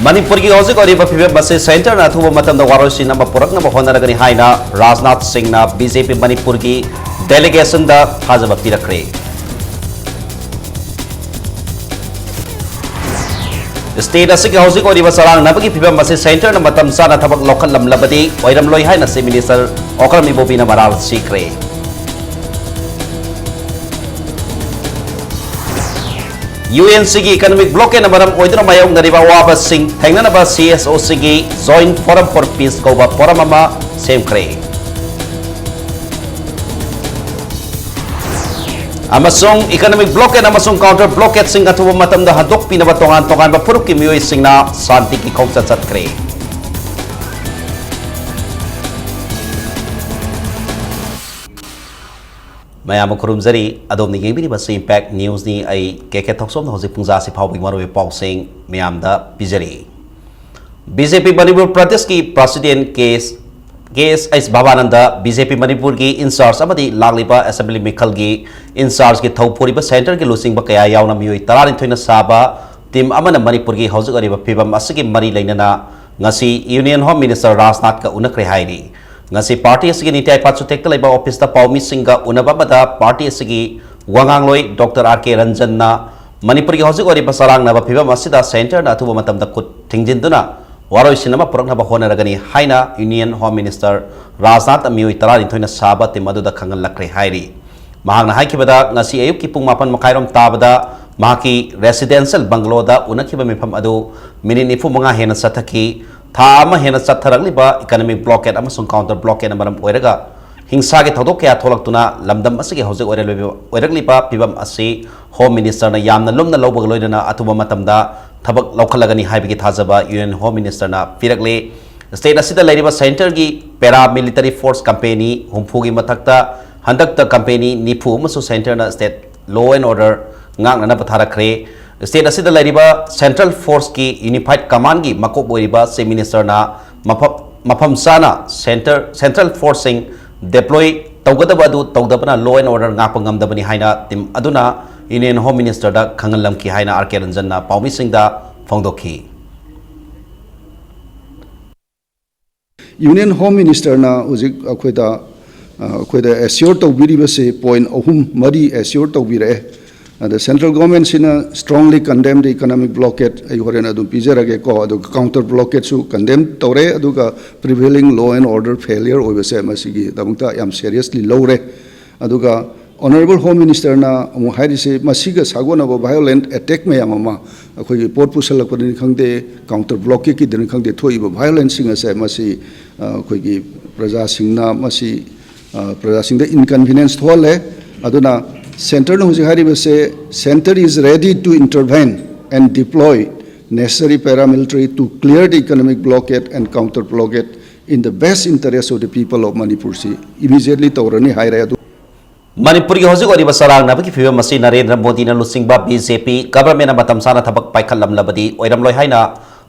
Manipuri की हौजिक और film बसे सेंटर ना थुब मतम द वारोसी नंबर पुरक नंबर होनरगनी हाइना राजनाथ सिंह ना बीजेपी मणिपुर की डेलीगेशन दा थाजब पिरखरे स्टेट असि हौजिक और सरांग नबगी फिल्म बसे सेंटर ना मतम साना थबक लोखल लमलबदी ओइरम लोइ हाइना से मिनिस्टर ओकरम इबोबी ना मराल सीखरे UNC की इकोनॉमिक ब्लॉक के नंबरम ओइदना मायोंग नरिबा वाबा सिंह थेंगनबा CSOC की जॉइंट फोरम फॉर पीस कोबा फोरम अमा सेमख्रे अमसोंग इकोनॉमिक ब्लॉक के नमसोंग काउंटर ब्लॉकेट सिंह अथुबा मतम द हदोक पिनबा तोंगान तोंगान बा फुरुक की मियोय सिंहना शांति की खोंगचा चतख्रे मैम खुरुमजरी अदोमनी येंबिरिबा इम्पैक्ट न्यूज़ नि आई केके थोक्सोम हौजिक पुंजा से फाउबी मरोबे पाउसिंग मैमदा पिजरी बीजेपी मणिपुर प्रदेश की प्रेसिडेंट केस एस भवानंद बीजेपी मणिपुर की इंचार्ज अमदी लागलिबा असेंबली मिखल की इंचार्ज की थौफोरिबा सेंटर की लुसिंग कया यावना मियोय 13 साबा टीम अमना मणिपुर की हौजिक अरिबा फिबम असगी मरी लेनना ngasi union home minister Rajnath का उनखरे हाइरी ngasi party asigi nitai patsu tekta leba office ta paumi singa unaba bada party asigi wangangloi Dr. R.K. Ranjan na Manipuri ki hojik ori pasarang na ba phibam asida center na thuba matam da kut thingjinduna waroi sinama purakna ba hona ragani haina Union Home Minister Rajnath amioi 13 saba te madu da khangal lakre hairi mahang na haikibada ngasi ayuk ki pung 8 makairom tabada mahaki residential bungalow da unakiba mifam adu minin ifu manga hena sathaki थामा हेन चथरगलिबा economic blockade अमसुंग counter blockade मरम ओइरगा हिंसा के थोदोक क्या थोलक्तुना लमदम असगे हौजिक ओइरगलिबा फिबम असि home minister ना यामना लुमना लौबग लोइदना अथुबा मतमदा थबक लौखलगनी हाइबगी थाजबा यूएन होम मिनिस्टर ना फिरगले स्टेट असिदा लेरिबा सेंटर की पैरा मिलिटरी फोर्स कंपनी हुमफुगी मथक्ता हंदक्ता कंपनी निफु मसु सेंटर ना state law and order ngang पथारखरे स्टेट असिदा लेरिबा सेंट्रल फोर्स की यूनिफाइड कमांड की मकोप ओइरिबा से मिनिस्टर ना मफम साना सेंट्रल फोर्सिंग डिप्लॉय तौगदबा अदु तौदबना law and order ngakpa ngamdabani haina team अदुना union home minister दा खंगलम की हाइना आर के रंजन ना पाउमी सिंह दा फोंगदोखी यूनियन होम मिनिस्टर ना उजिक अखोदा एश्योर तौबिरिबा से पॉइंट अहुम मरी assure तौबिरे the central government sina strongly condemn the economic blockade ai horena du pizarage ko adu counter blockade su condemn tore aduga prevailing law and order failure oibase masigi damta yam seriously lowre aduga honorable home minister na amu harise masiga sagona ba violent attack me yamama akhoi pot pusal ko ni khangde counter blockade ki din khangde thoi ba violence singa se masi akhoi gi praja singna masi praja singda inconvenience thole aduna Center no se center is ready to intervene and deploy necessary paramilitary to clear the economic blockade and counter blockade in the best interest of the people of Manipur. Immediately taurani haira adu Manipur की हौजिक और सरंग नबकी film मसी नरेंद्र मोदी ना लुसिंगबा BJP government ना मतम साना थबक पाइखलम लबदी ओइरम लोइ हाइना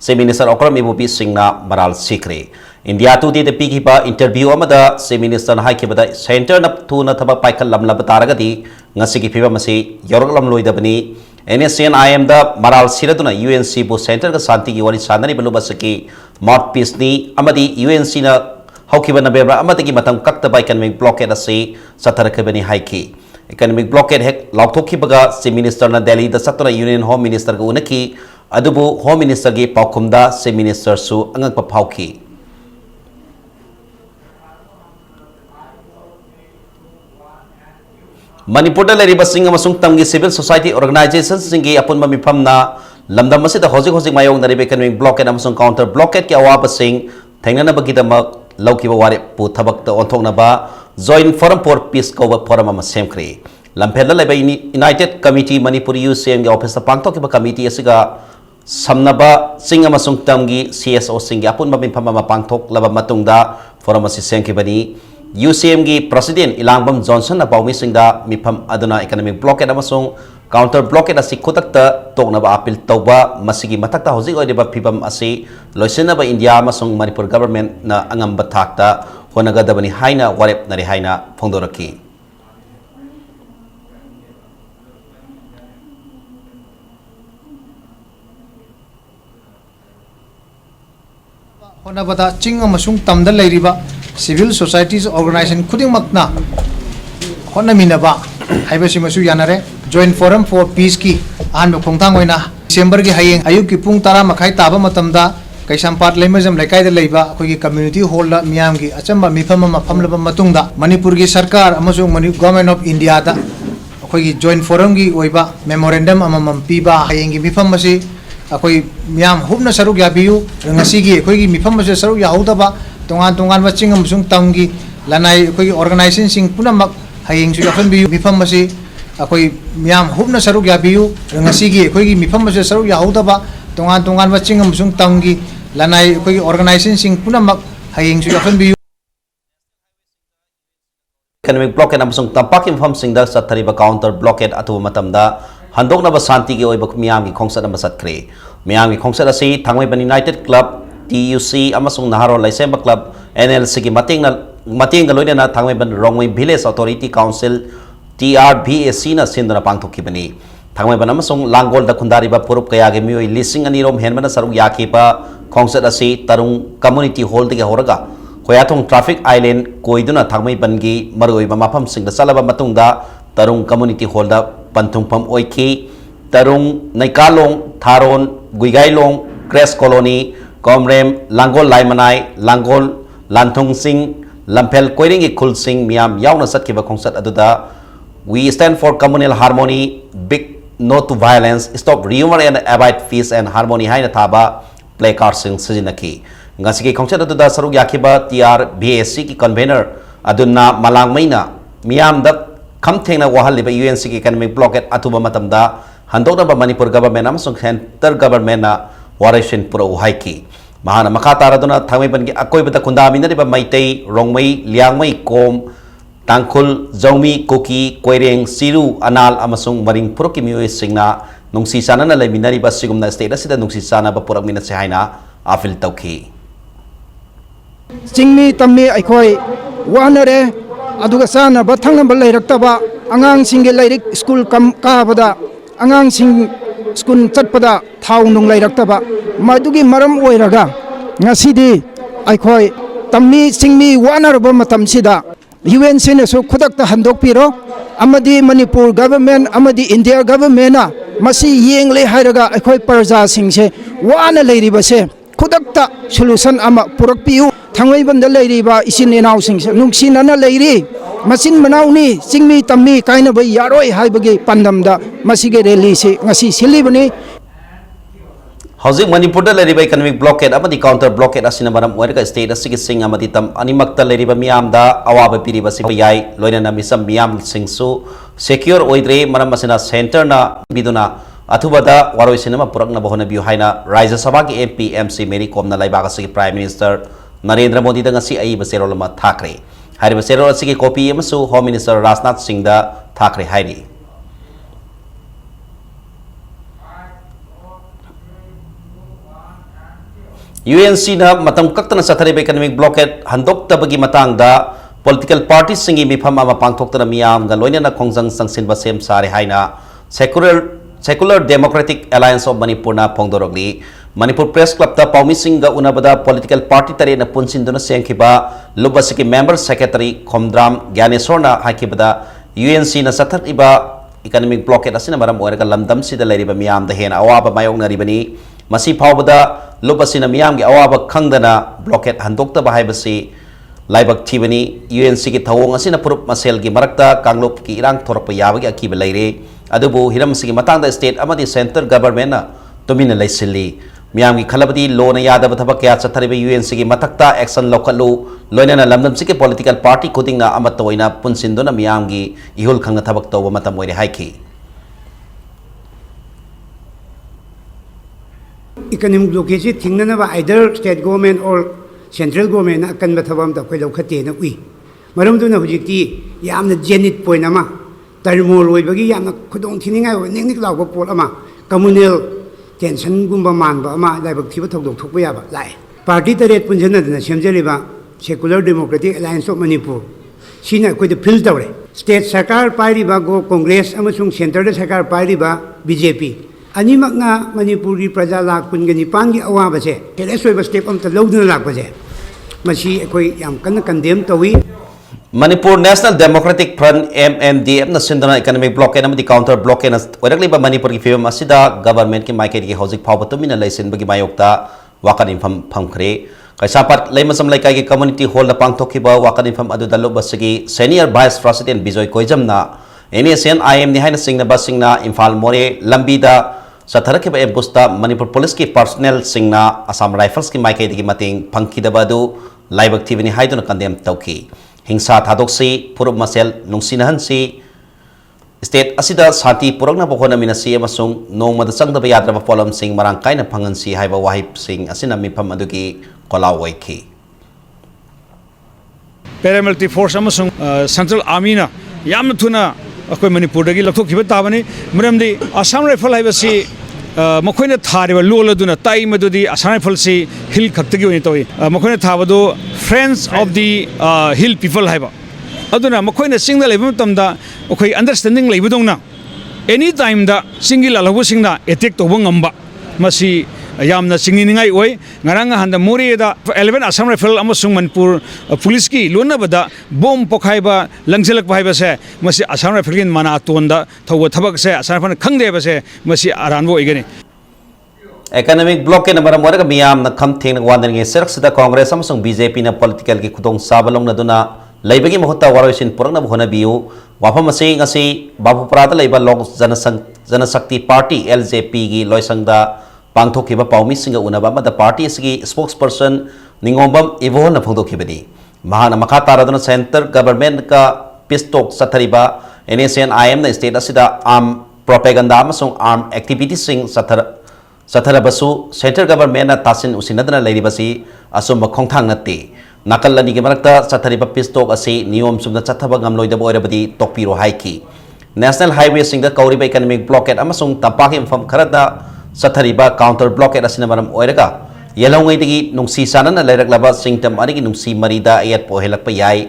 से minister Okram Ibobi सिंहना मराल सिखरे इंडिया टुडे द पीकिबा इंटरव्यू अमदा से मिनिस्टर हाइकिबदा सेंटर न थुना थबक पाइखलम लब तारगदी ngasi की फिल्म मसी यौरगलम लोइदबनी NSCN-IM दा मराल सिरदुना UNC बु सेंटर का शांति की वरी साननी बलुबसकी माउथ पीस नी अमदी UNC ना हौकिबा नबेब्रा अमदगी मतम कक्तबा इकोनॉमिक ब्लॉकेट असे सथरखबनी हाइकी इकोनॉमिक ब्लॉकेट हेक लाउथोखिबगा से मिनिस्टर ना दिल्ली दा सतरा यूनियन होम मिनिस्टर को उनकी अदुबु होम मिनिस्टर की पाउखुमदा से मिनिस्टर सु अंगक फाउखी मणिपुर तमगी सिविल सोसाइटी ऑर्गेनाइजेशन की अपुनब मिफमना लमदम हौजिक मायोंग इकोनॉमिक ब्लॉकेट काउंटर ब्लॉकेट की अवाब थेंगनबगीदमक लौकिब वारेपु थबक ओंथोंगनबा जॉइंट फोरम फॉर पीस कौब फोरम सेमख्रे लम्फेल यूनाइटेड कमिटी मणिपुर UCM की ऑफिस पांथोकिब कमिटी समनबा सिंह तमगी CSO की अपुनब मिफम पांथोकलब फोरम सेमखिबनी UCM की प्रेसिडेंट इलांगबम जॉनसन पाउमी सिंह मिफम अदुना इकोनॉमिक ब्लॉकेट काउंटर ब्लॉकेट असी खुदक तोकनब अपील तौबा मसिगी मथक्ता हौजिक ओइरिबा फिबम असी लोइसिनब इंडिया मणिपुर गवर्नमेंट ना अंगम थाकता होनगदबनी हाइना वारेप नरे हाइना फोंदोरकी होनाबदा चिंग अमसुंग तमदा लेरिबा सिविल सोसाइटीज ऑर्गेनाइजेशन खुदिंगमकना होनामिनबा हाइबसिमसु यानारे जॉइंट फोरम फॉर पीस की आन खोंथांग होइना डिसेंबर की हयेंग अयुक की पुंग 10 मखाई ताबा मतमदा कैसामपाट लेमजम लेकायदा लेबा अखोगी कम्युनिटी हॉल दा मियाम की अचंबा मिफम अमा फमलबा मतुंगदा मणिपुर की सरकार अमसुंग गवर्नमेंट ऑफ इंडिया दा अखोगी जॉइंट फोरम की ओइबा मेमोरेंडम अमम पीबा हयेंग की मिफम असी अखोई मियाम हुबना सरुक याबियु ngasi gi अखोगी मिफम असे सरुक याहुदबा तोंगान तोंगान बचिंग अमसुंग तंगी लनाई अखोगी ऑर्गेनाइजेशन सिंग पुनमक हयेंग सु याफन बियु मिफम असी अखोई मियाम हुबना सरुक याबियु ngasi gi अखोगी मिफम असे सरुक याहुदबा तोंगान तोंगान बचिंग अमसुंग तंगी लनाई अखोगी ऑर्गेनाइजेशन सिंग पुनमक हयेंग सु याफन बियु economic blockade amasung tampak infam singda sathariba counter blockade atu matamda handoknaba santi gi oiba miyam gi khongsat ama satkre miyam gi khongsat asi thangmai ban united club tuc amasung naharo laisemba club nlc gi mating ga loina thangmai ban rongmai village authority council trbac na sindana pangthokki bani thangmai ban amasung langol da khundariba purup kaya gi mioi lising ani rom henbana saruk yakhiba khongsat asi tarung community hall de horaga Koyatong traffic island koiduna thangmai bangi maroi ba mafam singda salaba matungda tarung community hall da pantungpam oiki tarung naikalong tharon guigailong crash colony komrem langol laimanai langol lanthong sing lampel koiringi khul sing miam yauna satkiba khongsat aduda we stand for communal harmony big no to violence stop rumor and abide peace and harmony haina thaba placard sing sijinaki ngasi ki khongsat aduda saruk yakhiba TRBAC ki convener aduna malangmaina miyam da khamthengna wahaliba UNC ki economic blockade atuba matamda handokna ba Manipur government amasung center government na warishin pura uhaiki mahana makata raduna thangmai ban ki akoi bata kundamina riba maitei rongmai liangmai kom tangkhul zomi koki koireng siru anal amasung maring purok ki mioi singna nungsi sana na leminari ba sigumna state asida nungsi sana ba purak mina se haina afil tauki Singmi tammi aikoi wanare aduga sana bathang nambal lairakta angang singe lairik school kam ka bada angang sing school chatpada thau nung lairakta madugi maram oiraga ngasidi aikoi tammi singmi wanar ba matam sida UN sene so khudak ta handok piro amadi Manipur government amadi India government na masi yengle hairaga aikoi parja singse wana lairiba se khudakta solution ama purak piu thangwai banda leiriba isin enau sing nungsi nana leiri masin manau ni singmi tammi kaina bai yaroi haibagi pandamda masige rally se ngasi silibani Housing Manipur da leriba economic blockade amadi counter blockade asina maram oirga state asigi sing amadi tam animakta leriba miyam da awaba piriba si yai loina na misam miyam singsu secure oidre maram asina center na biduna अथुबदा वारोई cinema पुरकना बहना बियु हाइना राज्य सभा की MP MC Mary कोमना लाइबाग असगी प्राइम मिनिस्टर नरेंद्र मोदी दा ngasi ai बसेरोल मा थाकरे हारि बसेरोल असगी कॉपी एमसु होम मिनिस्टर राजनाथ सिंह दा थाकरे हाइरी UNC na matang kaktana sa thariba economic blockade handok tabagi matang da political parties singi mifam ama pangthokta miyam ga loina na khongjang sangsin ba sem sare haina Secular Democratic Alliance of Manipur na Pongdorogli Manipur Press Club ta Paumi Singh ga unabada political party tare na punsin duna sengkhiba lubasiki member secretary Khomdram Gyaneswar na hakibada UNC na sathar iba economic blockade asina maram oiraga lamdam sida leiriba miyam da hena awaba mayong na ribani masi phawbada lubasina miyam gi awaba khangdana blockade handokta ba haibasi laibak thibani UNC ki thawong asina purup masel gi marakta kanglop ki irang thorpa yabagi akiba leire adubu hiram sigi matangda state amadi center government na domina laisili miyam gi khalabadi lo na yadaba thabak kya chathariba UNC gi matakta action lokalu loina na lamdam sigi political party khuding na amat toina punsindona miyam gi ihul khangna thabak toba matam oire haiki economic blockage thingna ba either state government or central government na kan bathabam da khoi lokhate na ui maram du na hujikti yamna genit point ama tarmol oibagi yamna khudong thiningai ning law pol ama communal tension gumba man ba ama laibak thiba thokdok thokpa ya ba lai party taret punjana na semjeliba secular democratic alliance of Manipur sina koi de fill tawre state sarkar pairi ba go congress amasung center de sarkar pairi ba BJP ꯑꯅꯤꯃꯛꯅ ꯃꯅꯤꯄꯨꯔꯒꯤ ꯄ꯭ꯔꯖꯥ ꯂꯥꯛ ꯀꯨꯟꯒ ꯅꯤꯄꯥꯟꯒꯤ ꯑꯋꯥꯕꯁꯦ ꯀꯦꯔꯂꯦꯁ ꯑꯣꯏꯕ step ꯑꯃꯇ ꯂꯧꯗꯨꯅ ꯂꯥꯛꯄꯁꯦ ꯃꯁꯤ ꯑꯩꯈꯣꯏ ꯌꯥꯝ ꯀꯟꯅ ꯀꯟꯗꯦꯝ ꯇꯧꯏ Manipur National Democratic Front MNDF na sindana economic blockade amadi counter blockade na oirakliba Manipur ki film asida government ki maikei ki hojik phawba tumina laisin bagi mayokta wakan infam phamkhre kaisapat leimasam laikai ki community hall na pangthokhiba wakan infam adu dalu basigi senior vice president Bijoy Koijam na NSN IM ni haina singna basingna Imphal More lambi da satharakhiba ambusta Manipur police ki personnel singna Assam Rifles ki maikei ki mating phangkhidaba du laibak thibini haiduna condemn tawki हिंसा थादोक्सी पुरुब मसेल नुंसिनहनसी state असिदा शांति पुरकना बखोनमिनसी अमसुंग नोंमद चंगदब याद्रब पोलम सिंह मरांग कायना फंगनसी हाइबा वाहिब सिंह असिना मिफम अदुगी कोलाव वैखी पैरामिलिट्री फोर्स अमसुंग सेंट्रल आर्मी ना याम थुना अखोय मणिपुर दगी लथोखिबा ताबनी मरमदी असम राइफल हाइबसी मखोयना थारिबा लोल अदुना ताई मदुदी असम राइफल सी हिल खक्तगी ओनि तोय मखोयना थाबदो friends of the hill people हाइबा अदुना मखोयना सिंगदा लेबम तमदा अखोय अंडरस्टैंडिंग लेबदोंना एनी टाइम दा सिंगिल लालबो सिंगदा अटैक तोबो ngamba मसी यामना सिंगिनिंगाई ओय ngarang handa moreदा 11 असम राइफल अमसुंग मनपुर पुलिस की लोनबदा बॉम्ब पोखाइबा लंगजलक बाइबा से मसी असम राइफल की माना तोंदा थव थबक से असम राइफल खंगदेबा से मसी अरानबो ओइगनी economic blockade number moraga miyam na kham theng wandan nge serak sida congress amasung BJP na political ki khudong sabalong na duna laibagi mahutta waroisin purangna bhona biu wafam ase ngasi babu prada laiba lok janasakti party LJP gi loisangda pangthokhiba paumi singa unaba mada party sigi spokesperson ningombam ivol na phongdokhibani mahana makha taraduna center government ka pistok sathariba NSN IM na state asida arm propaganda amasung arm activities sing satharabasu central government na tasin usinadana lairibasi asumba khongthang natti nakal ani gi marakta sathariba pistok ase niyom sumna chathaba ngamloida boirabadi tokpiro haiki national highway singda kauriba economic blockade amasung tampaki infam kharada sathariba counter blockade asina maram oiraga yelongai digi nungsi sanana lairaklaba singtam ani gi nungsi marida ayat pohelakpa yai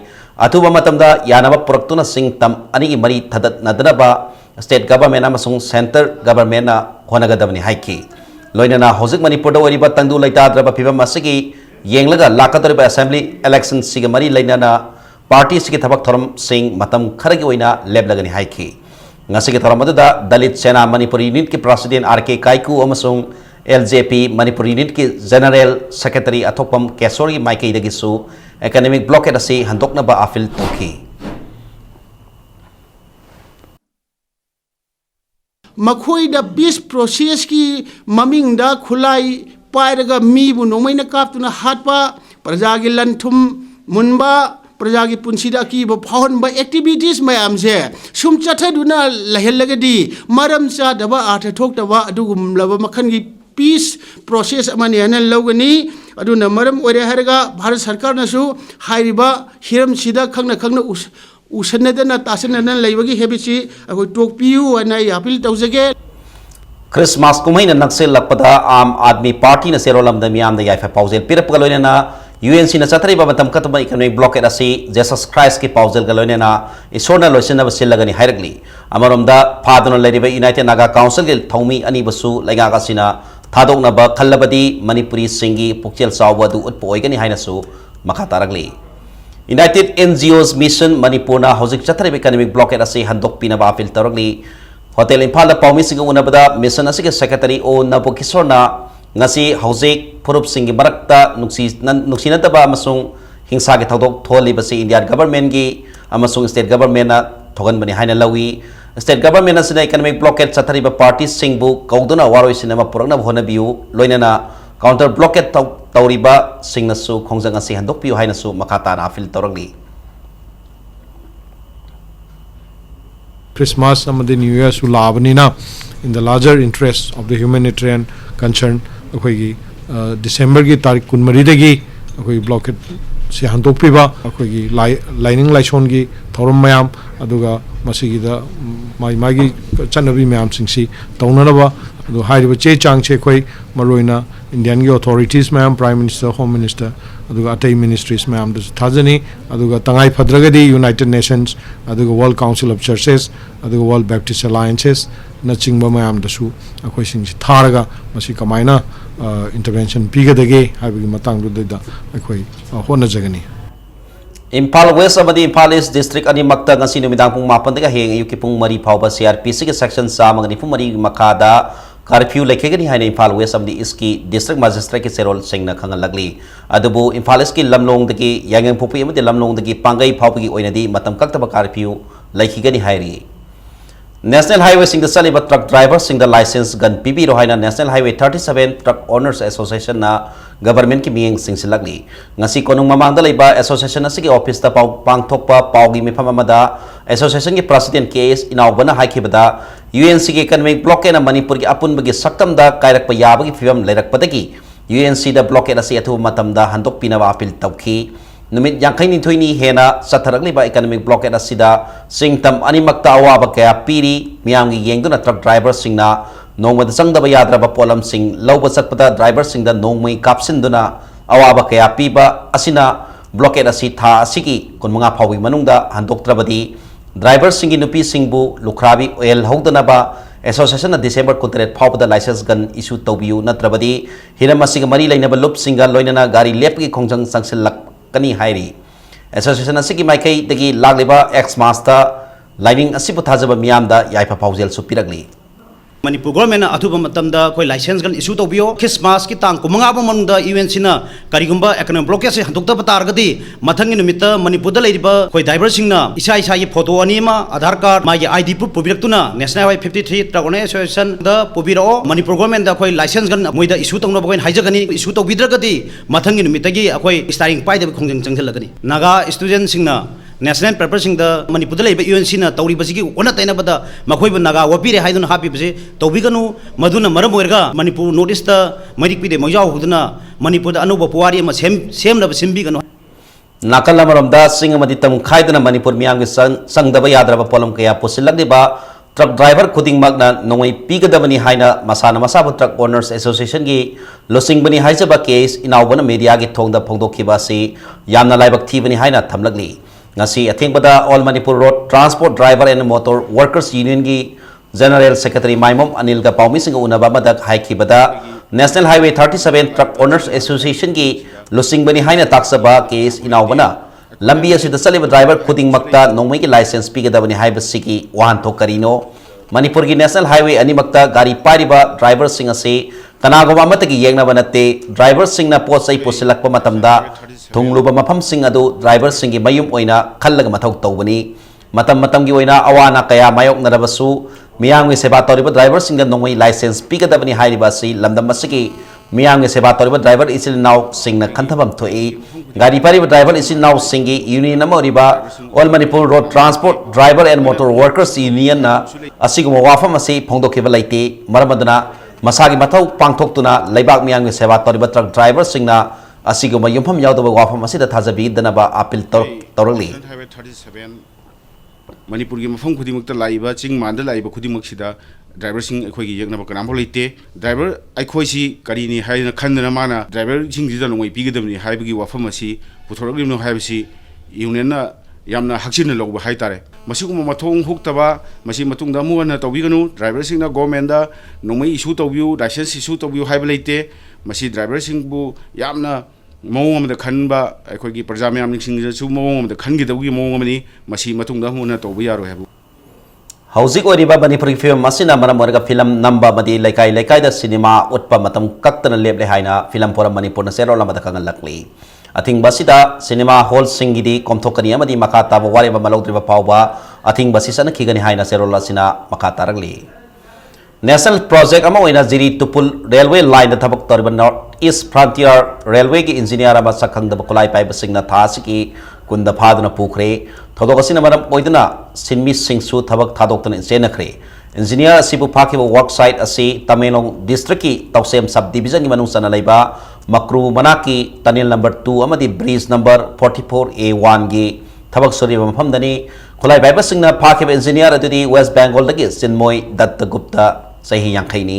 atuba matamda yanaba puraktuna singtam ani gi mari thadat nadanaba state government amasung center government na honagadabani haiki loinana hojik manipur da oriba tangdu laitadraba phibam asigi yenglaga lakatoriba assembly election siga mari lainana party sigi thabak thoram sing matam kharagi oina leblagani haiki ngasigi thoram aduda dalit sena manipur unit ki president RK Kaiku amasung LJP manipur unit ki general secretary athopam kesori maikei dagisu economic blockade ase handokna ba afil toki मखोइदा peace process की ममिंगदा खुलाई पायरगा मीबु नोमैना काप्तुना हाटपा प्रजा की लंथुम मुनबा प्रजा की पुंसीदा की फाउनबा activities मयाम से सुम चथदुना लहेलगदी मरम चादबा आर्थ थोक्तबा अदुगुमलबा मखन की पीस प्रोसेस अमनि हन लौगनी अदुना मरम ओरे हरगा भारत सरकार नसु हाइरिबा हिरम सिदा खंगना खंगना उशनदना तासनना लेबगी हेबिसी अखोय टोकपियु अना appeal तौजगे Christmas kumai na naksel lakpada Aam Aadmi Party na serolam da miyam da yaifa pausel pirap galoina na UNC na satari ba matam kataba economic blockade asi Jesus Christ ki pausel galoina na isorna loisena basil lagani hairagli amarom da phaduna leriba United Naga Council gil thaumi ani basu laiga ga sina thadokna ba khallabadi Manipuri singi pukchel sawba du utpo oigani haina su makha taragli United NGOs Mission Manipur na hojik chatari economic blockade asi handok pina ba apil taragli Hotel Impala Paumi Singh Unabada Mission Asik Secretary O Nabokisona Ngasi Hojik Purup Singh Barakta Nuksinataba Amasung Hingsa Ki Thodok Tholi Basi Indian Government Gi Amasung State Government Na Thogan Bani Haina Lawi State Government Asina Economic Blockade Satari Ba Party Singh Bu Kauduna Waroi Cinema Purana Bhona Biu Loinana Counter Blockade Tauriba Singh Nasu Khongjang Asi Handok Piu Haina Su Makata Na Afil Torangli Christmas and the New Year Sulabnina in the larger interest of the humanitarian concern. December ki tarik kunmaridagi blockade se handok piba lining laishon ki thorum mayam aduga masigida mai chanabi myam singsi taunaraba adu hairiba che chang che khoi maroina Indian gi authorities myam Prime Minister, Home Minister aduga atai ministries myam du thajani aduga tangai phadragadi United Nations aduga World Council of Churches aduga World Baptist Alliances na chingba myam dasu akhoi singsi tharaga masi kamaina intervention pigadage haibigi matang du da akhoi hona jagani Impal West amadi Impal East District ani makta ngasi numidang pung mapan daga heng ayuki pung mari phauba CRPC ke section sa mangani pung mari makada curfew lekegani haina Impal West amadi iski district magistrate ke serol singna khangal lagli adubu Impal East ki lamlong dagi yangang pupi amadi lamlong dagi pangai phaubi oinadi matam kaktaba curfew lekegani hairi National Highway sing the Saliba truck driver sing the license gun PB Rohaina National Highway 37 Truck Owners Association na government ki miyeng sing silagli ngasi konung mamangda laiba association na sige office ta pangthokpa pawgi mifam amada association ki president case inaubana haikibada UNC ki economic blockade na Manipur ki apun bagi saktam da kairak pa yabagi fibam leirak padagi UNC da blockade asi athu matam da handok pinawa apil tawki numit yangkai ni thoini hena satharakli ba economic blockade asida singtam animakta awaba kaya piri miyamgi yengduna truck driver singna nongmada sangdaba yadraba polam sing lauba satpada driver singda nongmai kapsinduna awaba kaya piba asina blockade asi tha asigi kunmanga phawi manungda handoktrabadi driver singi nupi singbu lukhrabi oil hogdanaba association na December 23 phawda license gun issue tawbiu natrabadi hiramasiga mari lainaba lup singa loinana gari lepki khongjang sangsilak kani hairi association asigi maikai dagi lagliba ex master lining asibu thajaba miyamda yaifa phawjel su piragli Manipur government na athuba matamda koi license gan issue tobio Christmas ki tang kumanga ba manunda UNC na karigumba economic blockade se handokta patargadi mathangi numita Manipur da leiriba koi driver singna isa yi photo ani ma Aadhaar card ma ye ID proof pubiraktuna National Highway 53 Truck Owners Association da pubirao Manipur government da koi license gan moida issue tongna ba koi haijagani issue tobidragadi mathangi numita gi akoi starting pai da khongjang changthalagani naga student singna National purpose sing the Manipur laiba UNC na tawri basigi ona taina bada makhoi ba naga wapire haiduna happy base tawbiganu maduna maram oirga Manipur notice ta marik pide mojau huduna Manipur da anuba puwari ma sem na simbi ganu nakal amaramda sing amadi tam khaiduna Manipur miyam ge sangdaba yadraba polam kaya pusilagdiba truck driver khuding magna nongoi pigadabani haina masana masabu truck owners association gi losing bani haijaba case inaubana media gi thongda phongdokhiba si yamna laibak thibani haina thamlagli ngasi athengbada All Manipur Road Transport Driver and Motor Workers Union gi General Secretary Maimom Anil ga paumi singa unaba madak haikibada National Highway 37 Truck Owners Association gi losing bani haina taksaba case inaubana lambi asida saliba driver khuding makta nongmai ki license pigadabani haibasigi wahan thokarino Manipur gi National Highway ani makta gari pariba driver sing ase kanagoma amatagi yengnaba natte driver singna potsai posilakpa matamda thungluba mafam sing adu driver singi mayum oina khallaga mathau tawbani matam gi oina awana kaya mayok narabasu miyamgi seba toriba driver singa nongmai license pigadabani hairiba si lamdam asigi miyamgi seba toriba driver isil now singna khantabam thoi gari pariba driver isil now singi union amoriba All Manipur Road Transport Driver and Motor Workers Union na asiguma wafam ase phongdokhiba laite maramadana masagi mathau pangthoktuna laibak miyamgi seba toriba truck driver singna asiguma yumpham yaudaba wafam asida thajabi danaba appeal torali Highway 37 Manipur gi mafam khudimukta laiba ching manda laiba khudimaksida driver sing akhoi gi yekna kanam leite driver akhoi si kari ni haina khandana mana driver sing ji janoi pigadamni haibagi wafam asi puthoraglimno haibasi union na yamna haksin logba haitare masiguma mathong huktaba masi matungda muana tawbiganu driver sing na government da nomai issue tawbiu license issue tawbiu haiba leite masi driver sing bu yamna mawong amda khanba akhoi praja mayam sing su mawong amda khangi dawgi mawong amani masi matungda huna tawbi yaro habu Hausik oriba Manipur film masina maram warga film namba madi laikai da cinema utpa matam kaktana leble haina film pora Manipur na sero lamada kangal lakli athing basida cinema hall singidi komthokani amadi makata ba wari ba malodriba pawba athing basisa na khigani haina sero lasina makata ragli National project ama oina jiri tupul railway line da thabak torba North East Frontier Railway gi engineer ama sakhang da kulai pai basingna thasiki kunda phaduna pukre thodokasina maram oiduna sinmi singsu thabak thadoktan senakre engineer asibu phakiba work site asi Tamelong district ki Tausem subdivision gi manung sana laiba Makru Manaki tunnel number 2 amadi bridge number 44A1 gi ꯊꯕꯛ ꯁꯨꯔꯤꯕ ꯃꯐꯝꯗꯅꯤ ꯈꯨꯠꯂꯥꯏ ꯄꯥꯏꯕꯁꯤꯡꯅ ꯐꯥꯈꯤꯕ engineer ꯑꯗꯨꯗꯤ west ꯕꯦꯡꯒꯣꯜꯗꯒꯤ ꯆꯤꯟꯃꯣꯏ ꯗꯠꯇ ꯒꯨꯞꯇ ꯆꯍꯤ 50ꯅꯤ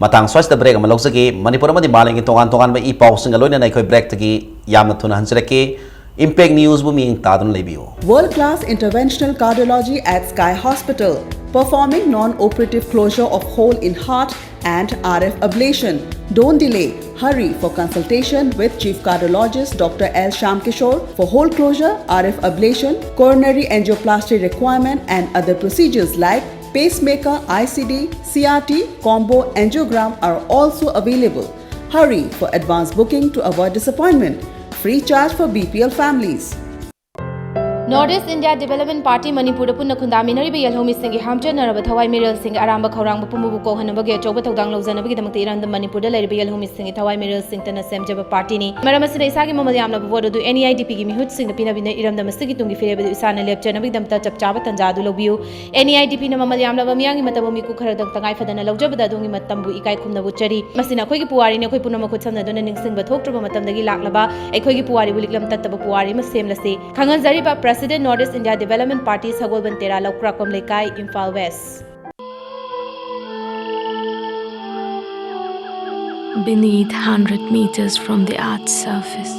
ꯃꯇꯥꯡ ꯁ꯭ꯋꯥꯏꯁꯤꯗ break ꯑꯃ ꯂꯧꯖꯒꯦ ꯃꯅꯤꯄꯨꯔ ꯑꯃꯗꯤ ꯃꯥꯂꯦꯝꯒꯤ ꯇꯣꯉꯥꯟꯕ ꯏ ꯄꯥꯎꯁꯤꯡꯒ ꯂꯣꯏꯅꯅ ꯑꯩꯈꯣꯏ ꯕ꯭ꯔꯦꯛꯇꯒꯤ ꯌꯥꯝꯅ ꯊꯨꯅ ꯍꯟꯖꯔꯛꯀꯦ Impact News bu miyeng tadun lebiyo. World-class interventional cardiology at Sky Hospital, performing non-operative closure of hole in heart and RF ablation. Don't delay. Hurry for consultation with Chief Cardiologist Dr. L. Shamkishore for hole closure, RF ablation, coronary angioplasty requirement and other procedures like pacemaker, ICD, CRT, combo angiogram are also available. Hurry for advance booking to avoid disappointment. Free charge for BPL families. Northeast India Development Party Manipuri punna khundami nariba yalhomi singi hamcha naraba thawai mirel sing aramba khawrang pumu ko hanabage choba tawdang lawjana bagi damakti iranda Manipur da lariba yalhomi singi thawai mirel sing tana semjaba party ni marama sina isagi mamad yamna bodo du NEIDP gi mihut sing pina bina iranda masigi tungi firebe isana lepchana bagi damta chapchaba tanjadu lobiu NEIDP na mamad yamna bamiyangi matabomi ku khara dang tangai fadana lawjaba da dungi matambu ikai khumna buchari masina khoi gi puwari ne khoi punama khut samna duna ningsing ba thoktraba matamdagi laklaba ekhoi gi puwari buliklam tattaba puwari ma semlase khangan zariba President Northeast India Development Party Sagolban Tera Laukrakam Lekai Imphal West. Beneath 100 meters from the Earth's surface,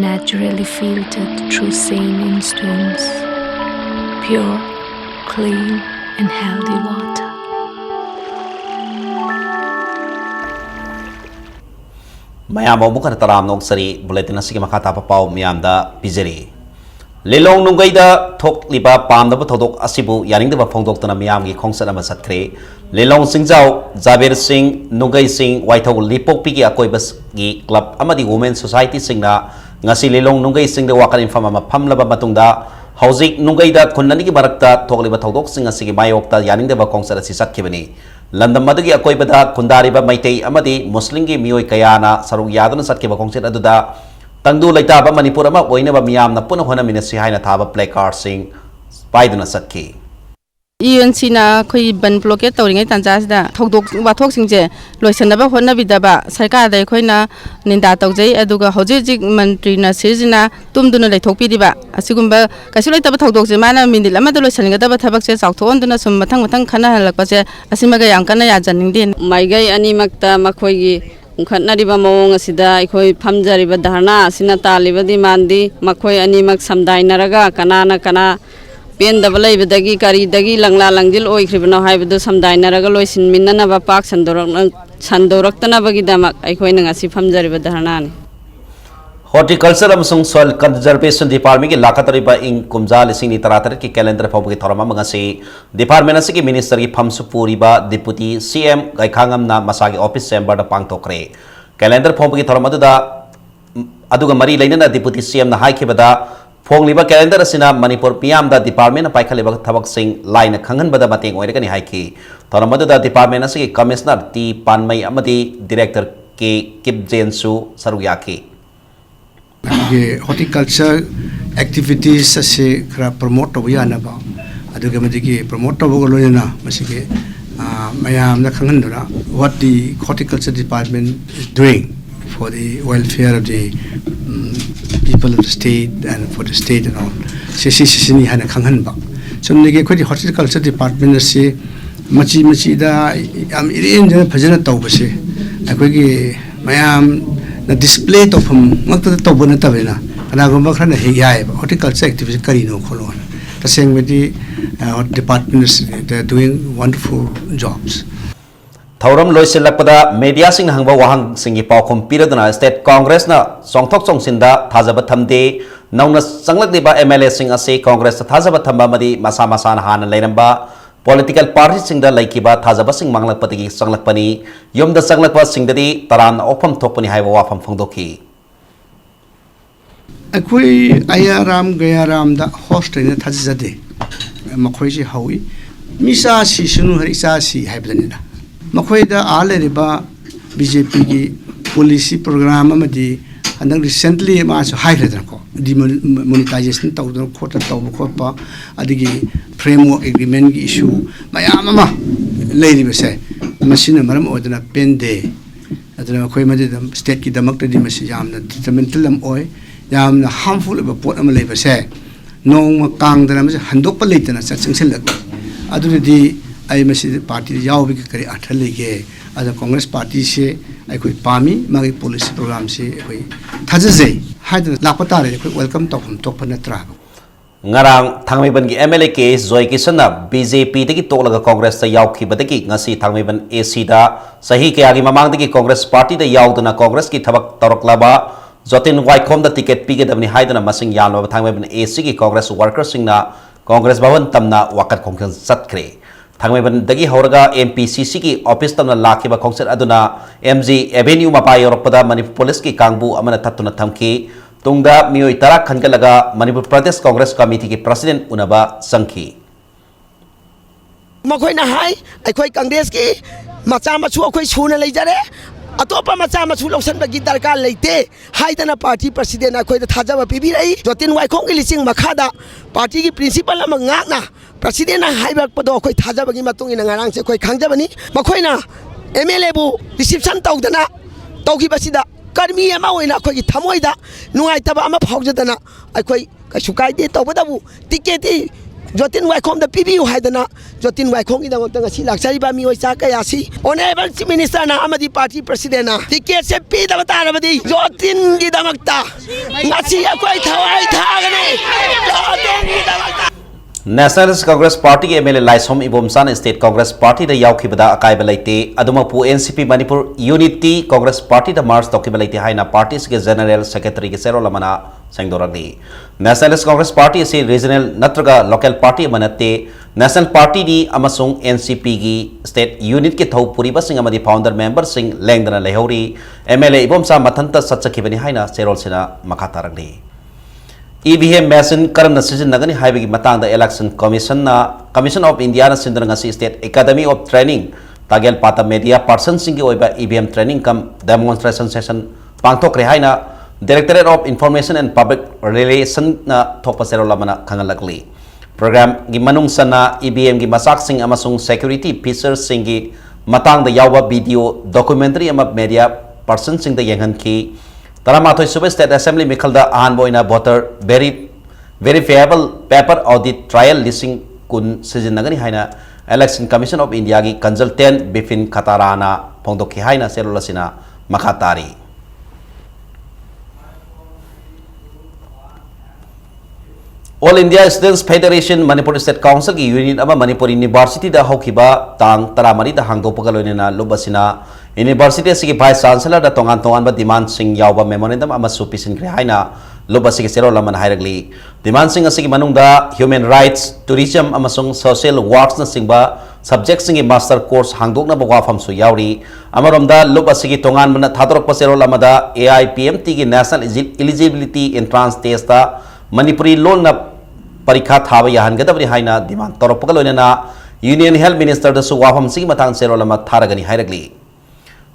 naturally filtered through saline stones, pure, clean and healthy water. Mayam bukar taram nok sari bulletin asigi makata papau miyam da pizeri. Lelong nungai da thok liba pam da thodok asibu yaring da phongdok tana miyam gi khongsat ama satkre Lelong Singjau Jaber Singh Nungai Singh Waithau Lipok Pigi Akoibas gi club amadi women society singna ngasi Lelong Nungai Singh da wakal infam ama phamlaba matungda hauzik nungai da khunani gi barakta thokliba thodok sing asigi mayokta yaring da khongsat asi satkibani Landam madagi akoibada khundariba maitei amadi muslim gi miyoi kayana saruk yaduna satkiba khongsat aduda Tangdu laitaba Manipur ama oinaba miyam na puna hona minasi haina thaba placard sing paiduna satki UNC na khoi ban blockade tawringai tanjas da thokdok wathok singje loisanaba hona bidaba sarkar da khoi na ninda tawjai aduga hoji mantri na sirjina tumduna laithokpi diba asigumba kasilai taba thokdok je mana mindil ama da loisanga da thabak se chawthon duna sum mathang khana halakpa se asimaga yang kana ya janing din maigai ani makta makhoi gi ungkhatnariba mawong asida ikhoi phamjariba dharna asina taliba dimandi makhoi ani mak samdainaraga kana pendaba leibadagi kari dagi langla langjil oikribno haibadu samdainaraga loisin minnana ba pak sandoraktana bagi damak ikhoi nangasi phamjariba dharna ni Horticulture amsung Soil Conservation Department ki lakatariba ing kumja lising ni taratar ki calendar phabu ki thorama mangasi department asigi minister ki phamsu puriba deputy CM gaikhangam na masagi office chamber da pangtokre calendar phabu ki thorama da aduga mari lainana deputy CM na haikibada phongliba calendar asina Manipur PM da department na paikhaliba thabak sing line khangan bada mateng oiragani haiki thorama da department asigi commissioner T Panmai amadi director ke Kip Jensu saruyaki horticulture activities se kra promote to yana ba aduga madigi promote to go loina masige mayam na khangendura what the horticulture department is doing for the welfare of the people of the state and for the state and all se ni hana khanghan ba somnige ko di horticulture department se machi da am irin jana phajana tawbase akogi mayam na display to from makta to bona tabena ana gomba khana he yai horticulture activity kari no kholo the same with the departments they are doing wonderful jobs Thauram loisilakpada media sing hangba wahang singi paukhum piraduna state congress na songthok songsinda thajaba thamde nauna sanglakdiba MLA sing ase congress thajaba thamba madi masa na hana leiramba political parties sing da laikiba thajaba sing manglakpatigi sanglakpani yomda sanglakpa singdadi taran ofam thokpani haiba wafam phongdoki akoi ayaram gayaram da host ne thajade makhoi ji hawi misa si sunu hari sa si haibdanina makhoi da aleriba BJP gi policy program amadi andang recently ma so highlight ko di monetization tawdon khota tawb khopa adigi framework agreement gi issue mayam ma leiri bese machine maram odana pende adana khoi madi state ki damak di masi jamna detrimental am oi यामना harmful अब पोट अम लेबसे नोंग कांगदना मसे हंदोप लेतना चंगसिल लग अदुदि आई मसी पार्टी यावबि करी अर्थ लेगे अद कांग्रेस पार्टी से अखोई पामी मागी पॉलिसी प्रोग्राम से अखोई थाजजे हाइदना लापतारे अखोई वेलकम तौफम तोप नत्रा ngarang thangmeiban gi MLA case joy kisana BJP degi tolaga Congress ta yauki badegi ngasi thangmeiban AC da sahi ke agi mamang degi Congress party da yauduna Congress ki thabak toroklaba jotin waikhom da ticket pige dabni haidana masing yanwa thangmeiban AC gi Congress workers singna Congress bhavan tamna wakat khongkhan satkre thangmeiban degi horaga MPCC ki office tamna lakhiba khongset aduna MG Avenue mapa yoroppada Manipur police ki kangbu amana thatuna thamki tungda mioi tara khangalaga Manipur Pradesh Congress Committee ki president unaba sangki makhoi na hai akhoi Congress ki macha machu akhoi chuna leijare atopa macha machu loksan bagi darkar leite haidana party president akhoi da thajaba pibi rai jotin wai khong ki lising makhada party ki principal ama ngakna president na haibak pado akhoi thajaba gi matung ina ngarang se akhoi khangjabani makhoi na MLA bu reception tawdana tawgi basida कर्मी अखोई थमोद नुआईतब फाउजदना अखोई कई कायदे तौबदबू ticket जोतिन वाइखोम PBU है जोतिन वाइखोम की लाचरीब मीचा कयासी honourable chief minister ना party president ना ticket से पीदब तारबदी जोतिन की थवाई थागने Nationalist Congress Party के MLA Laisom Ibomsan State Congress Party da yaukibada akaiba leite adumapu NCP Manipur Unity Congress Party da March tokiba leite haina parties ke General Secretary ke Sero Lamana sengdoragni Nationalist Congress Party se regional natraga local party manate National Party di amasung NCP gi State Unit ke thau puriba sing amadi founder member sing lengdana lehori MLA Ibomsa mathanta satchakibani haina Serol sina makhataragni EVM machine karam na sizinagani haibagi matangda election commission of India na sindranasi state academy of training tagel pata media person singi oiba EVM training kam demonstration session pangthokre haina directorate of information and public relation na thokpa sero lamana khangalakli program gi manung sana EVM gi masak sing amasung security features singi matangda yawa video documentary ama media person sing da yenghan ki Taramathoi Super State Assembly Mikhalda Ahanboina voter verifiable paper audit trial listing kun sizinagani haina Election Commission of India gi consultant Bipin Khatarana phongdokhi haina serolasina makhatari All India Students Federation Manipur State Council ki unit ama Manipur University da hokiba tang taramari da hangdopaga loinena lubasina University sigi Vice Chancellor da tongan ba demand sing yawba memorandum ama supisin kre haina lubasigi sero laman hairagli demand sing asigi manungda human rights tourism amasung social works na singba subject singi master course hangdokna ba wafam su yawri amaromda lubasigi tongan bana thadorok pa sero lamada AIPMT gi national eligibility entrance test da Manipuri loan na parikha thaba yahan gadabri haina demand toropaka loinena Union Health Minister da su wafam sigi matang sero lama tharagani hairagli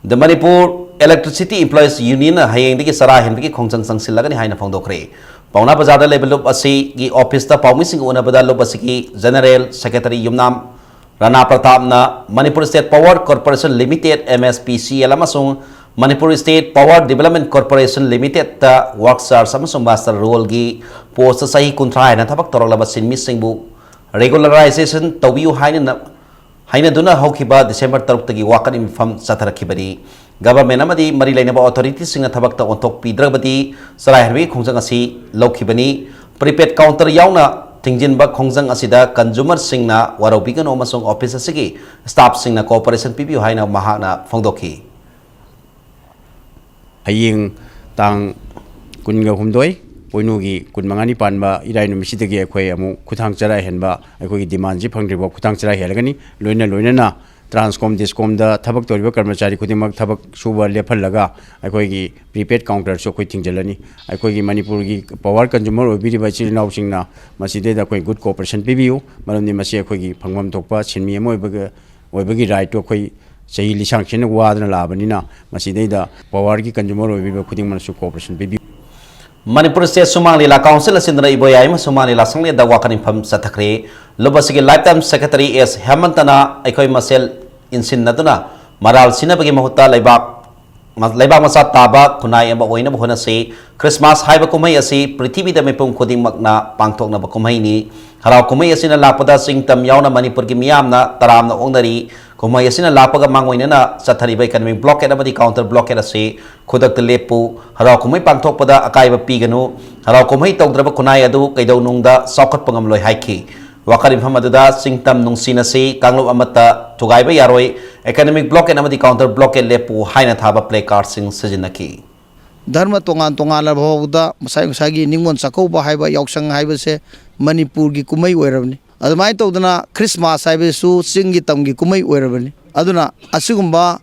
The Manipur Electricity Employees Union hayeng digi sara hen bigi khongchang sangsilagani haina phongdokre pauna bazada level up asi gi office ta paumising una bada lob asi gi General Secretary Yumnam Rana Pratap na Manipur State Power Corporation Limited MSPCL amasung Manipur State Power Development Corporation Limited ta workshops amasung master role gi post sahi kuntra haina thabak torolaba sinmi singbu regularization tawiu haina duna hokiba December 3 tagi wakan infam satharakibani government amadi mari lainaba authorities singa thabakta ontok pidrabadi sarai herbi khongjang asi lokhibani prepaid counter yauna tingjin ba khongjang asida consumer singna warobigano amasung office asigi staff singna cooperation pibiu haina mahana phongdokhi haying tang kunga humdoi poinugi kunmangani panba irai numisidagi akhoi amu khuthang chara henba akhoi demand ji phangribo khuthang chara helagani loina na transcom discom da thabak toriba karmachari khudimak thabak suba lephalaga akhoi gi prepaid counter so khoi thingjalani akhoi gi Manipur gi power consumer obiri ba chil naw singna maside da khoi good cooperation pibiu maroni masi akhoi gi phangmam thokpa sinmi amoi oibagi right to akhoi sahi lisang chen wadna labani na maside da power gi consumer obiba khuding man su cooperation pibiu Manipur State Sumang Lila Council Sindra Iboyai Sumang Lila Sangli da wakan infam satakre lubasigi lifetime secretary S Hemantana aikoi masel insin naduna maral sinabagi mahuta laibak leibak masa taba kunai amba oina bo honase Christmas haiba kumai asi prithvi da mepum khuding makna pangthok na ba kumai ni harau kumai asina lapada singtam yauna Manipur gi miyamna taramna ongnari kumai asina lapaga mangoina na sathari ba economic blockade abadi counter blockade ase khudak lepu harau kumai pangthok pada akai ba piganu harau kumai tawdraba kunai adu kaidau nungda sokhat pangam loi haiki Wakarim Hamadada Singtam Nungsinasi Kanglo Amata Tugaiba Yaroi Economic Block and Amadi Counter Block and Lepu Haina Thaba Play Card Sing Sajinaki Dharma tongan tongan la bawda masai masagi ningmon sako ba haiba yaksang haiba se Manipur gi kumai oirabni adumai tawdana Christmas haiba su singi tamgi kumai oirabni aduna asigumba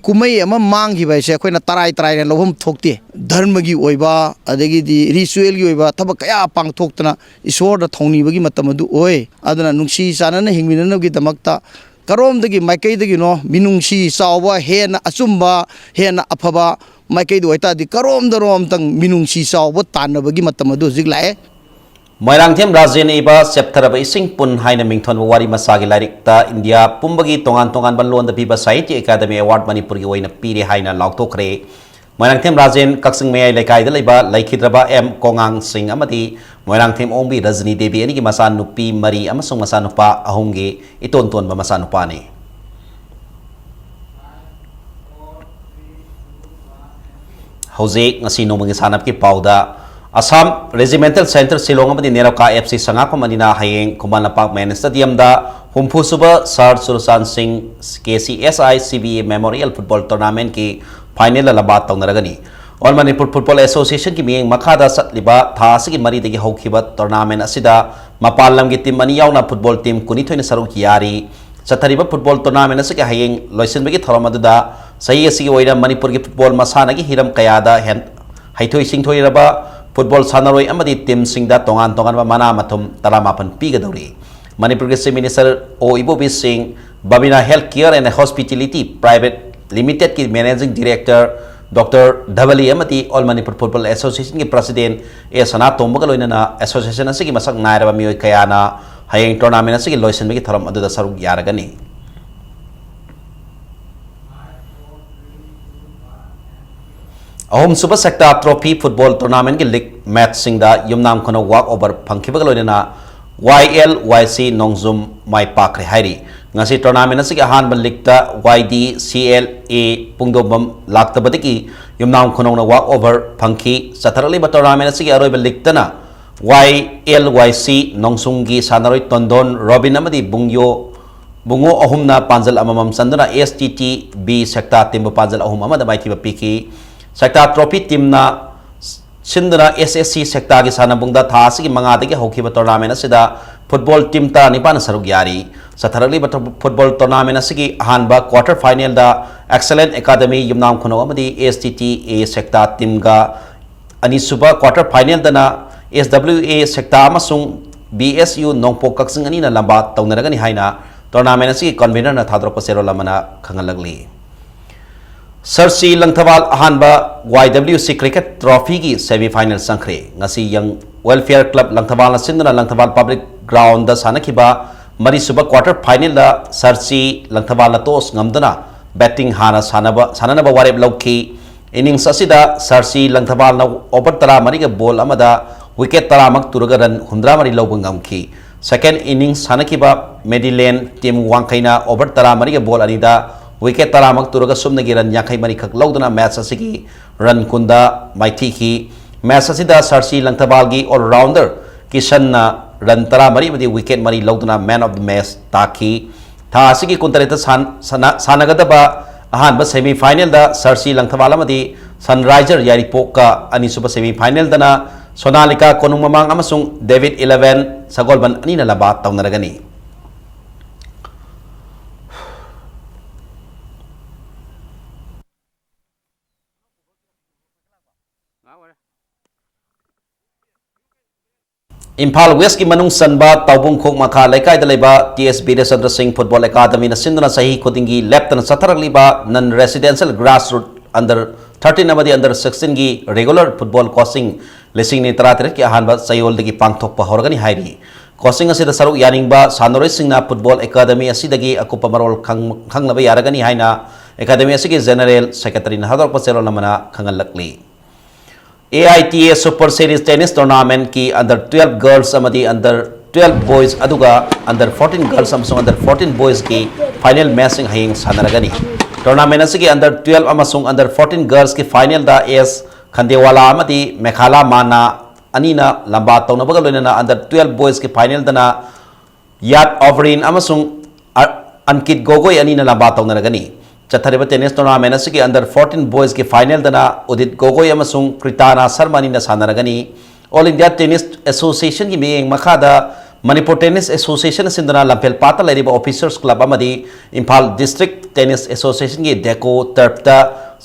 kumai ama mangi bai se khoina tarai tarai na lobhum thokte dharma gi oiba adegi di ritual gi oiba thaba kaya pang thoktana iswar da thongni bagi matam adu oi aduna nungsi sanana hingminana gi damakta karom dagi maikai dagi no minungsi sawa hena achumba hena afaba maikai do ita di karom darom tang minungsi sawa tanna bagi matam adu jiglae Moirangthem Rajen iba Septaraba Ising Pun Haina Mington Wari Masagi Larikta India Pumbagi Tongan Tongan Balon the Piba Saiti Academy Award Manipur Yoina Piri Haina Lautokre Moirangthem Rajen Kaksing Maya Lekai Deliba Laikidraba M Kongang Sing Amati Moirangthem Ombi Rajni Devi Ani Masanupi Mari Amasung Masanupa Ahungi Itonton Masanupani Jose Ngasino Mangisanap Ki Pauda Assam Regimental Center Silong amadi Neraka FC Sangapa Manina Hayeng Kumanlapak Men Stadium da Humpusuba Sar Surusan Singh KCSI CBA Memorial Football Tournament ki final labat taunaragani All Manipur Football Association ki miyeng makada satliba thasi ki mari degi haukiba tournament asida mapalam ki team mani yauna football team kunithoina saruk yari Sathariba football tournament asiki hayeng loisenbegi thoromaduda sahi asigi oira Manipur ki football masana ki hiram kayada haithoi singthoi raba Football Sanaroi amadi team singda tongan tongan mana matum taramapan piga dauri. Manipur Gisi Minister O Ibobi Singh, Babina Healthcare and Hospitality Private Limited ki Managing Director Dr. Dhavali amati All Manipur Football Association ki President E Sana Tombagaloina na Association asigi masak nairaba mioi kayana hayeng tournament asigi loisen begi tharam aduda saruk yaragani. Ahom Super Sector Trophy Football Tournament ki league match singda yumnam kono walk over phangkhibagaloina YLYC Nongzum Mai Pakre Hairi ngasi tournament asigi ahanba league ta YDCLA pungdobam laktabadiki yumnam kono na walk over phangki satharali ba tournament asigi aroiba league tana YLYC Nongsungi Sanaroi Tondon Robin amadi bungo ahumna panjal amamam sanduna STT B sector timba panjal ahum amada mai thiba piki Sector Trophy team na sindra SSC sector ki sanabungda thasi ki mangade ki hokiba tournament asida football team ta nipan saruk yari satharali football tournament asigi ahanba quarter final da Excellent Academy yumnam khono amadi STT A sector team ga anisuba quarter final dana SWA sector amasung BSU nongpo kaksing ani na lamba taunaragani haina tournament asigi convener na thadrok pasero lamana khangalagli Sarsi Langthawal ahanba YWC Cricket Trophy ki semi-final sangkre ngasi yang Welfare Club Langthawal na sindana Langthawal Public Ground da sanakiba mari suba quarter final da Sarsi Langthawal na tos ngamdana batting hana sananaba wareb lauki innings asida Sarsi Langthawal na over tara mari ka ball amada wicket tara mak turaga run hundra mari lawbang ngamki second innings sanakiba Medilane team wangkaina over tara mari ka ball anida wicket taramak turaga sumnagi run yakai mari khak lawduna match asigi run kunda maiti ki match asida Sarsi Langthawal gi all rounder Kishanna run tara mari madi wicket mari lawduna man of the match taki tha asigi kuntareta sanagadaba ahanba semi final da Sarsi Langthawal amadi Sunriser Yaripok ani suba semi final dana Sonalika Konungmamang amasung David 11 sagolban ani na labat taunaragani Impal West ki manung sanba taubung khok makha laikai da leba TSB Chandra Singh Football Academy na sinduna sahi khodingi left na satarang liba non residential grassroots under 13 amadi under 16 gi regular football coaching lesing ni taratir ki ahanba sayol dagi pangthok pa horgani hairi coaching asida saruk yaning ba sanore singna football academy asidagi akupa marol khanglaba yaragani haina academy असगी general secretary ना हदर पसेलो नमना खंगल लकली AITA Super Series Tennis Tournament की under 12 girls अमदी under 12 boys अदुगा अंडर 14 गर्ल्स अमसुंग अंडर 14 बॉयज की फाइनल मैचिंग हयिंग सानरगनी टूर्नामेंट असगी अंडर 12 अमसुंग अंडर 14 गर्ल्स की फाइनल दा एस खंदेवाला अमदी मेखाला माना अनीना लंबा तौनबगा लोइना अंडर 12 बॉयज की फाइनल दना याद ऑवरिन अमसुंग अंकित गोगोई अनीना लंबा तौनरगनी चथरिब टेनिस टूर्नामेंट असगी अंडर 14 बॉयज की फाइनल दना उदित गोगोई अमसुंग कृताना शर्मा अनीना सानरगनी ऑल इंडिया टेनिस एसोसिएशन की मियेंग मखादा मणिपुर टेनिस एसोसिएशन सिंदना लंपेल पाता लेरिबा ऑफिसर्स क्लब अमदी इम्फाल डिस्ट्रिक्ट टेनिस एसोसिएशन की डेको टर्फता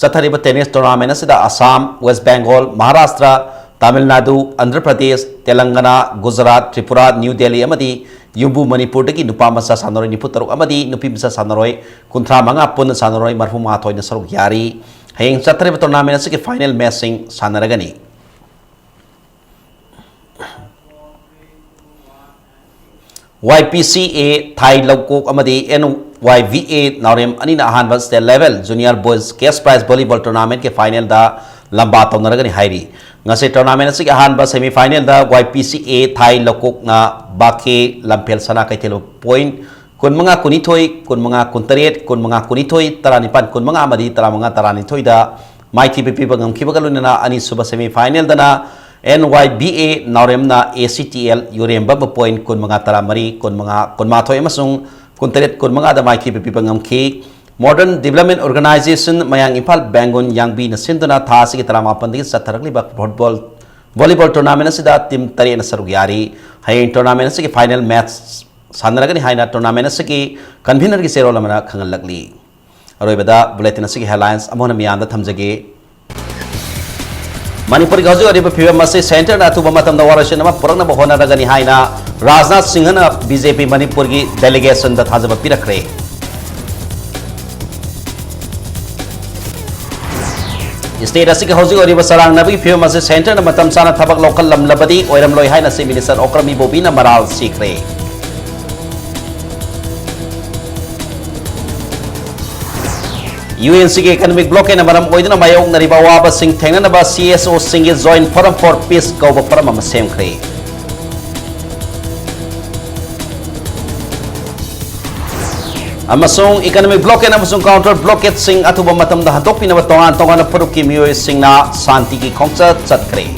चथरिब टेनिस टूर्नामेंट असिदा असम वेस्ट बंगाल महाराष्ट्र तमिलनाडु आंध्र प्रदेश तेलंगाना गुजरात त्रिपुरा न्यू दिल्ली अमदी युम्बु मणिपुर की नुपा मसा सानरोय निपुतरुक अमदी नुपी मसा सानरोय कुंथ्रा मंगा पुन सानरोय मरफु माथोय सरुक यारी हयेंग चथरिब टूर्नामेंट असगी फाइनल मैचिंग सानरगनी YPCA Thai Lokok Amadi NYVA Naurem Anina Ahanba State Level Junior Boys Cash Prize Volleyball Tournament के फाइनल दा लंबा तौनरगनी हाइरी ngase tournament asigi ahanba semi final da YPCA Thai Lokok na bake lampel sana kaitelo point kunmanga kunithoi kunmanga kuntaret kunmanga kunithoi taranipan kunmanga amadi taramanga taranithoi da maiki pipi bangam kibagalunana ani suba semi final dana NYBA Naurem na ACTL Yuremba point kunmanga taramari kunma thoi amasung kuntaret kunmanga da maiki pipi bangam ki Modern Development Organization Mayang Impal Bangun Yangbi na sinduna tha sige tarama pandigi satharakli ba volleyball tournament asida team tari na sarugyari hay tournament asigi final match sanaragani haina tournament asigi convener gi serol amana khangal lagli aroi bada bulletin asigi headlines amona miyanda thamjage Manipuri gaji ari ba phiwa mase center na tu bamatam da warashin ma purang na bahona ragani haina Rajnath Singh na BJP Manipur gi delegation da thajaba pirakre State asigi housing oriba sarang nabi film ase center na matam sana thabak local lamlabadi oiram loi hai na se minister okrami bobina maral sikre UNC ke economic block na maram oidna mayong nariba waba sing thengna na ba CSO sing join forum for peace ko ba forum ma sem kre amasung economic blockade amasung counter blockade sing atuba matam da hadok pinaba tongan na puruk ki miyoy sing na santi ki khongsa chatkre